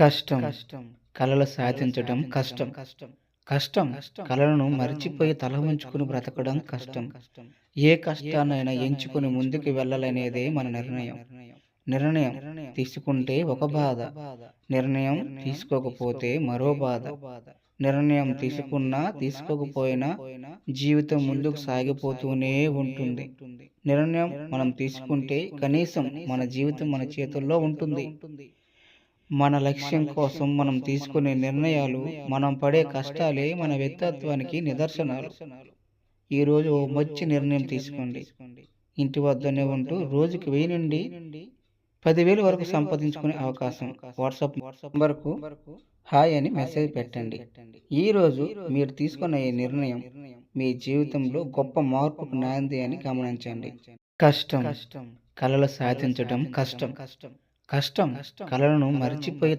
కష్టం కలలు సాధించడం కష్టం. కష్టం కలలను మరిచిపోయి తల వంచుకుని బ్రతకడం కష్టం. ఏ కష్టాన్నైనా ఎంచుకుని ముందుకు వెళ్ళాలనేదే మన నిర్ణయం. నిర్ణయం తీసుకుంటే ఒక బాధ, నిర్ణయం తీసుకోకపోతే మరో బాధ. నిర్ణయం తీసుకున్నా తీసుకోకపోయినా జీవితం ముందుకు సాగిపోతూనే ఉంటుంది. నిర్ణయం మనం తీసుకుంటే కనీసం మన జీవితం మన చేతుల్లో ఉంటుంది. మన లక్ష్యం కోసం మనం తీసుకునే నిర్ణయాలు, మనం పడే కష్టాలే మన వ్యక్తిత్వానికి నిదర్శనాలు. ఈరోజు ఓ మంచి నిర్ణయం తీసుకోండి. ఇంటి వద్దనే ఉంటూ రోజుకి 1000 నుండి 10,000 వరకు సంపాదించుకునే అవకాశం. వాట్సాప్ నంబర్కు హాయ్ అని మెసేజ్ పెట్టండి. ఈరోజు మీరు తీసుకున్న ఈ నిర్ణయం మీ జీవితంలో గొప్ప మార్పుకు నాంది అని గమనించండి. కష్టం కలలు సాధించడం కష్టం. కష్టం కలలను మరిచిపోయి